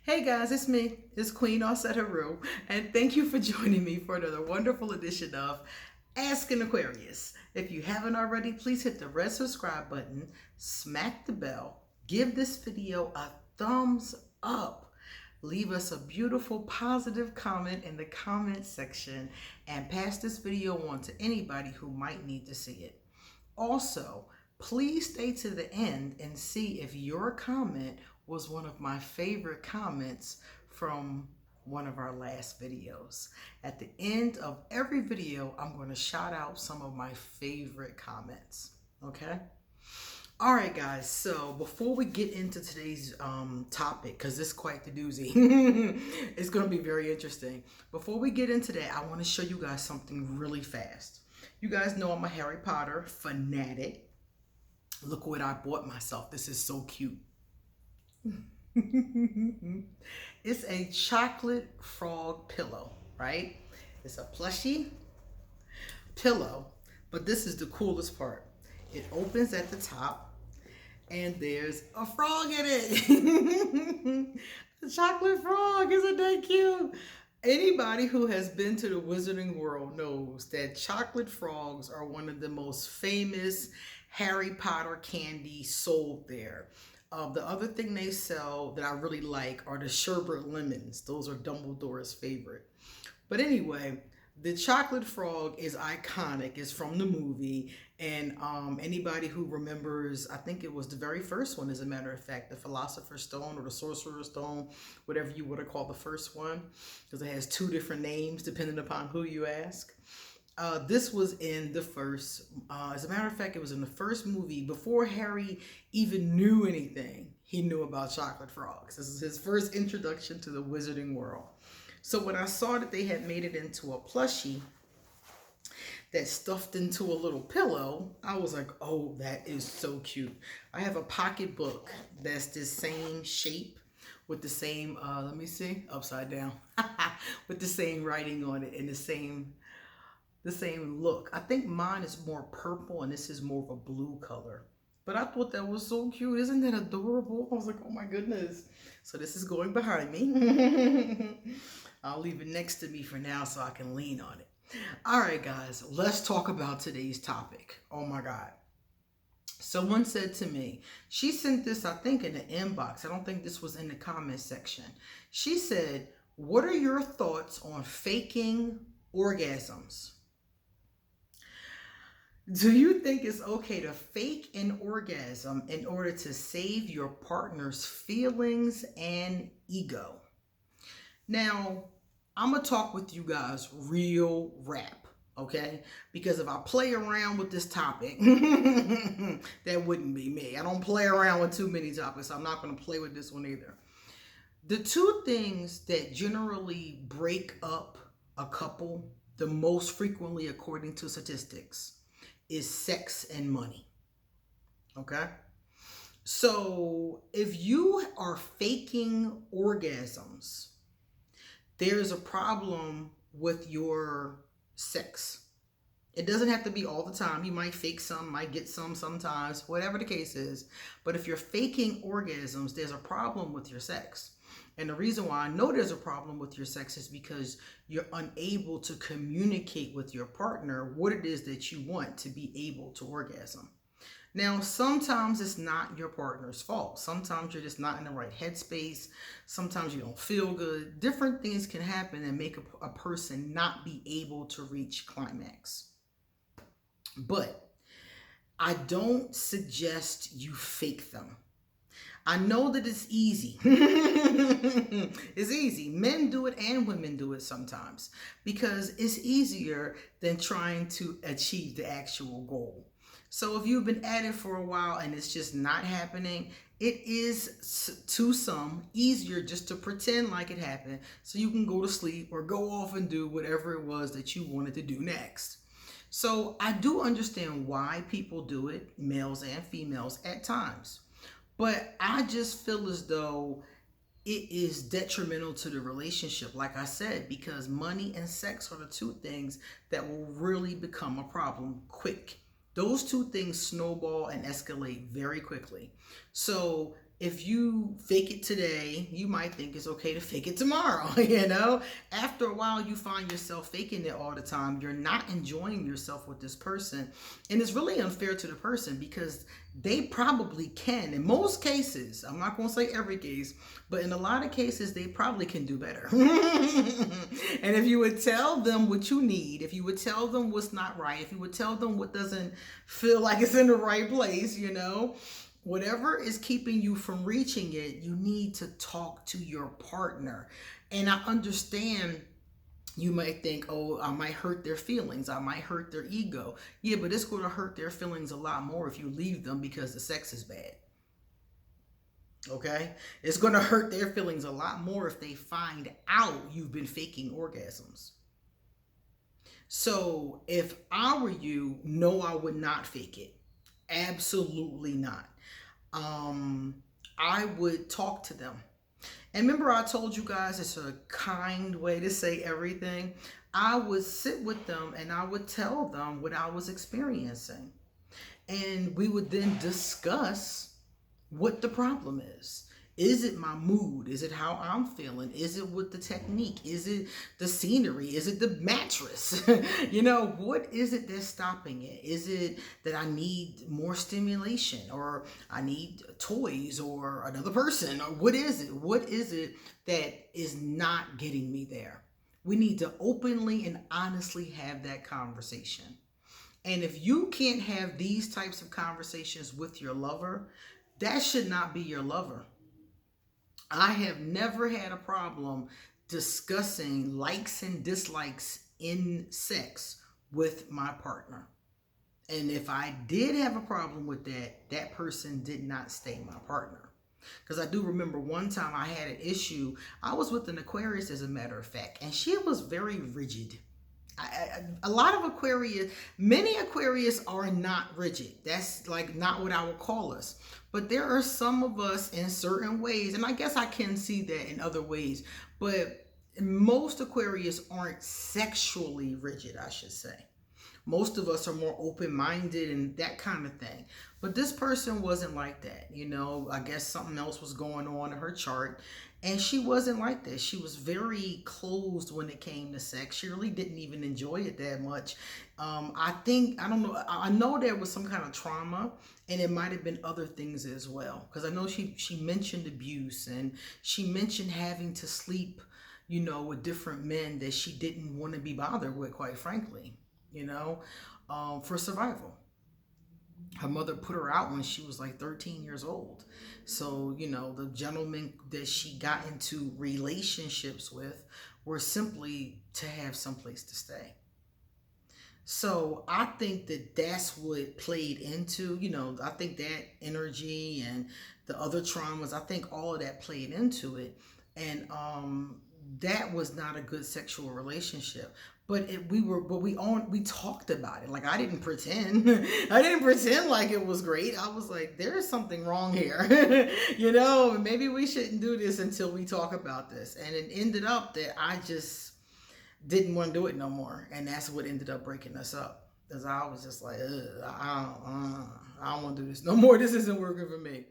Hey guys, it's me. It's Queen Haru, and thank you for joining me for another wonderful edition of Ask an Aquarius. If you haven't already, please hit the red subscribe button, smack the bell, give this video a thumbs up, leave us a beautiful positive comment in the comment section, and pass this video on to anybody who might need to see it. Also, please stay to the end and see if your comment was one of my favorite comments from one of our last videos. At the end of every video, I'm going to shout out some of my favorite comments. Okay? All right, guys. So before we get into today's topic, because it's quite the doozy, it's going to be very interesting. Before we get into that, I want to show you guys something really fast. You guys know I'm a Harry Potter fanatic. Look what I bought myself. This is so cute. It's a chocolate frog pillow, right? It's a plushy pillow, but this is the coolest part. It opens at the top and there's a frog in it. The chocolate frog, isn't that cute? Anybody who has been to the Wizarding World knows that chocolate frogs are one of the most famous Harry Potter candy sold there. The other thing they sell that I really like are the sherbet lemons. Those are Dumbledore's favorite. But anyway, the chocolate frog is iconic. It's from the movie. And anybody who remembers, I think it was the very first one, as a matter of fact, the Philosopher's Stone or the Sorcerer's Stone, whatever you would have called the first one, because it has two different names depending upon who you ask. This was in the first, as a matter of fact, it was in the first movie before Harry even knew anything. He knew about chocolate frogs. This is his first introduction to the Wizarding World. So when I saw that they had made it into a plushie that stuffed into a little pillow, I was like, oh, that is so cute. I have a pocketbook that's the same shape with the same, let me see, upside down, with the same writing on it and the same look. I think mine is more purple and this is more of a blue color. But I thought that was so cute. Isn't that adorable? I was like, oh my goodness. So this is going behind me. I'll leave it next to me for now so I can lean on it. All right, guys, let's talk about today's topic. Oh my God. Someone said to me, she sent this, I think, in the inbox. I don't think this was in the comment section. She said, what are your thoughts on faking orgasms? Do you think it's okay to fake an orgasm in order to save your partner's feelings and ego? Now, I'm going to talk with you guys real rap, okay? Because if I play around with this topic, that wouldn't be me. I don't play around with too many topics. So I'm not going to play with this one either. The two things that generally break up a couple the most frequently, according to statistics, is sex and money. Okay? So if you are faking orgasms, there's a problem with your sex. It doesn't have to be all the time. You might fake some, might get some sometimes, whatever the case is. But if you're faking orgasms, there's a problem with your sex. And the reason why I know there's a problem with your sex is because you're unable to communicate with your partner what it is that you want to be able to orgasm. Now, sometimes it's not your partner's fault. Sometimes you're just not in the right headspace. Sometimes you don't feel good. Different things can happen and make a person not be able to reach climax. But I don't suggest you fake them. I know that it's easy. It's easy. Men do it and women do it sometimes because it's easier than trying to achieve the actual goal. So if you've been at it for a while and it's just not happening, it is to some easier just to pretend like it happened so you can go to sleep or go off and do whatever it was that you wanted to do next. So I do understand why people do it, males and females at times. But I just feel as though it is detrimental to the relationship, like I said, because money and sex are the two things that will really become a problem quick. Those two things snowball and escalate very quickly. So if you fake it today, you might think it's okay to fake it tomorrow. You know, after a while, you find yourself faking it all the time. You're not enjoying yourself with this person. And it's really unfair to the person because they probably can. In most cases, I'm not going to say every case, but in a lot of cases, they probably can do better. And if you would tell them what you need, if you would tell them what's not right, if you would tell them what doesn't feel like it's in the right place, you know, whatever is keeping you from reaching it, you need to talk to your partner. And I understand you might think, oh, I might hurt their feelings. I might hurt their ego. Yeah, but it's going to hurt their feelings a lot more if you leave them because the sex is bad. Okay? It's going to hurt their feelings a lot more if they find out you've been faking orgasms. So if I were you, no, I would not fake it. Absolutely not. I would talk to them. And remember I told you guys it's a kind way to say everything. I would sit with them and I would tell them what I was experiencing. And we would then discuss what the problem is. Is it my mood? Is it how I'm feeling? Is it with the technique? Is it the scenery? Is it the mattress? You know, what is it that's stopping it? Is it that I need more stimulation or I need toys or another person? Or what is it? What is it that is not getting me there? We need to openly and honestly have that conversation. And if you can't have these types of conversations with your lover, that should not be your lover. I have never had a problem discussing likes and dislikes in sex with my partner. And if I did have a problem with that, that person did not stay my partner. Because I do remember one time I had an issue. I was with an Aquarius, as a matter of fact, and she was very rigid. A lot of Aquarius, many Aquarius are not rigid. That's like not what I would call us. But there are some of us in certain ways, and I guess I can see that in other ways, but most Aquarius aren't sexually rigid, I should say. Most of us are more open-minded and that kind of thing. But this person wasn't like that. You know, I guess something else was going on in her chart. And she wasn't like that. She was very closed when it came to sex. She really didn't even enjoy it that much. I don't know. I know there was some kind of trauma, and it might have been other things as well. Because I know she mentioned abuse, and she mentioned having to sleep, you know, with different men that she didn't want to be bothered with, quite frankly, you know, for survival. Her mother put her out when she was like 13 years old. So, you know, the gentlemen that she got into relationships with were simply to have someplace to stay. So I think that that's what played into, you know, I think that energy and the other traumas, I think all of that played into it. And that was not a good sexual relationship. But we talked about it. Like, I didn't pretend. I didn't pretend like it was great. I was like, there's something wrong here. You know, maybe we shouldn't do this until we talk about this. And it ended up that I just didn't want to do it no more. And that's what ended up breaking us up. Because I was just like, I don't want to do this no more. This isn't working for me.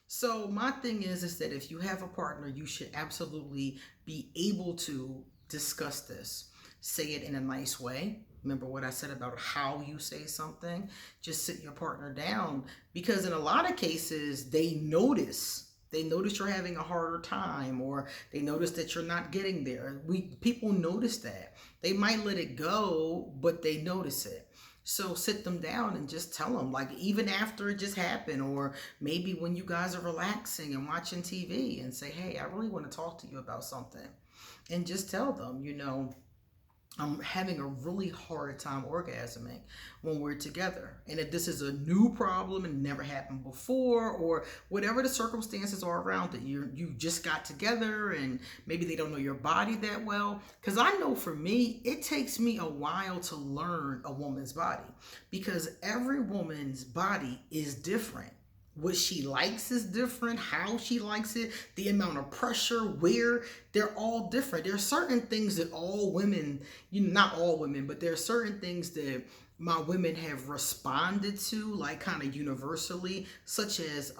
So my thing is that if you have a partner, you should absolutely be able to discuss this. Say it in a nice way. Remember what I said about how you say something? Just sit your partner down, because in a lot of cases, they notice you're having a harder time, or they notice that you're not getting there. People notice that. They might let it go, but they notice it. So sit them down and just tell them, like, even after it just happened, or maybe when you guys are relaxing and watching TV, and say, hey, I really want to talk to you about something. And just tell them, you know, I'm having a really hard time orgasming when we're together. And if this is a new problem and never happened before, or whatever the circumstances are around it, you just got together and maybe they don't know your body that well. Because I know for me, it takes me a while to learn a woman's body, because every woman's body is different. What she likes is different, how she likes it, the amount of pressure, where, they're all different. There are certain things that all women, not all women, but there are certain things that my women have responded to, like kind of universally, such as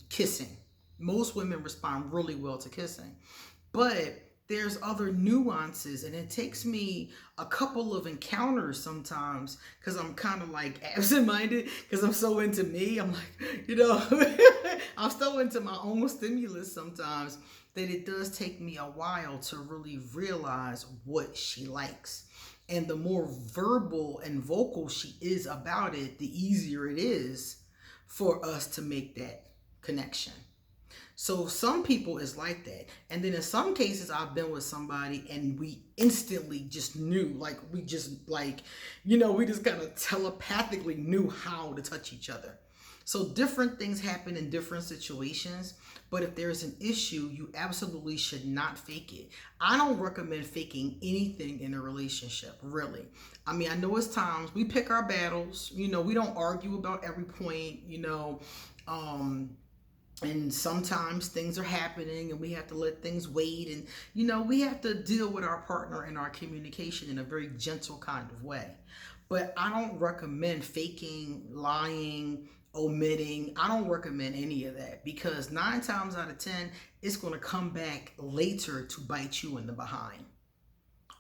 kissing. Most women respond really well to kissing. But there's other nuances, and it takes me a couple of encounters sometimes because I'm kind of like absent-minded because I'm so into me. I'm like, I'm so into my own stimulus sometimes that it does take me a while to really realize what she likes. And the more verbal and vocal she is about it, the easier it is for us to make that connection. So some people is like that. And then in some cases I've been with somebody and we instantly just knew, like we just like, we just kind of telepathically knew how to touch each other. So different things happen in different situations, but if there's an issue, you absolutely should not fake it. I don't recommend faking anything in a relationship, really. I mean, I know it's times we pick our battles, we don't argue about every point, and sometimes things are happening and we have to let things wait, and we have to deal with our partner and our communication in a very gentle kind of way. But I don't recommend faking, lying, omitting. I don't recommend any of that, because 9 times out of 10 it's going to come back later to bite you in the behind.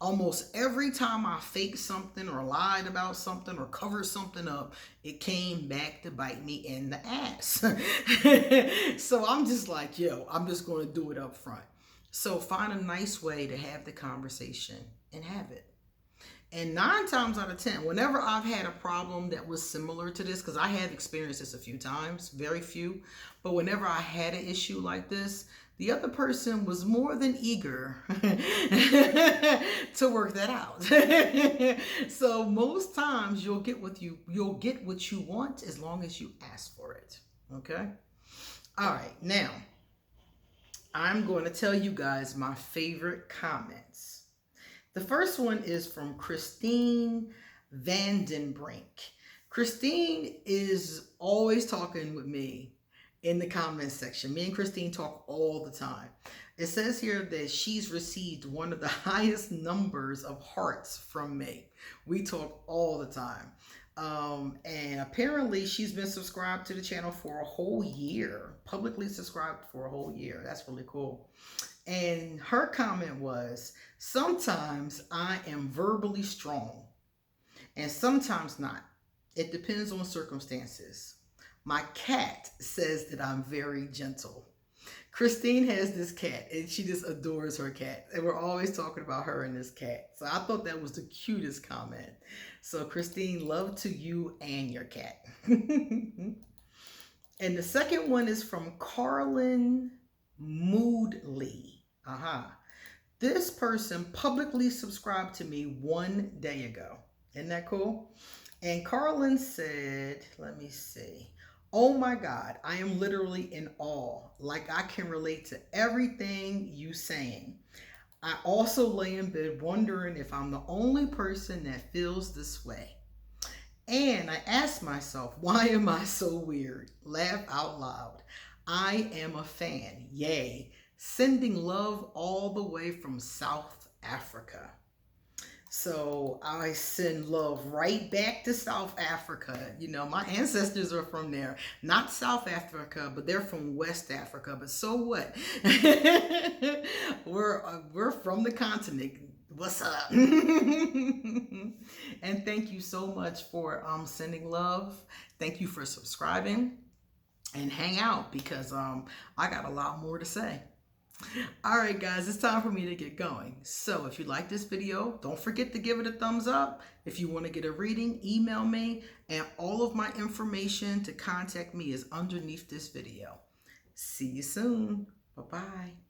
Almost every time I faked something or lied about something or covered something up, it came back to bite me in the ass. So I'm just like, I'm just going to do it up front. So find a nice way to have the conversation and have it. And 9 times out of 10, whenever I've had a problem that was similar to this, because I have experienced this a few times, very few, but whenever I had an issue like this, the other person was more than eager to work that out. So most times you'll get what you want as long as you ask for it. Okay? All right. Now, I'm going to tell you guys my favorite comments. The first one is from Christine Vandenbrink. Christine is always talking with me in the comments section. Me and Christine talk all the time. It says here that she's received one of the highest numbers of hearts from me. We talk all the time. And apparently she's been subscribed to the channel for a whole year, publicly subscribed for a whole year. That's really cool. And her comment was, sometimes I am verbally strong and sometimes not. It depends on circumstances. My cat says that I'm very gentle. Christine has this cat and she just adores her cat. And we're always talking about her and this cat. So I thought that was the cutest comment. So Christine, love to you and your cat. And the second one is from Carlin Moodley. This person publicly subscribed to me 1 day ago. Isn't that cool? And Carlin said, let me see. Oh my God, I am literally in awe. Like I can relate to everything you saying. I also lay in bed wondering if I'm the only person that feels this way. And I ask myself, why am I so weird? Laugh out loud. I am a fan. Yay. Sending love all the way from South Africa. So I send love right back to South Africa. My ancestors are from there. Not South Africa, but they're from West Africa. But so what? We're from the continent. What's up? And thank you so much for sending love. Thank you for subscribing. And hang out, because I got a lot more to say. All right, guys, it's time for me to get going. So if you like this video, don't forget to give it a thumbs up. If you want to get a reading, email me, and all of my information to contact me is underneath this video. See you soon. Bye-bye.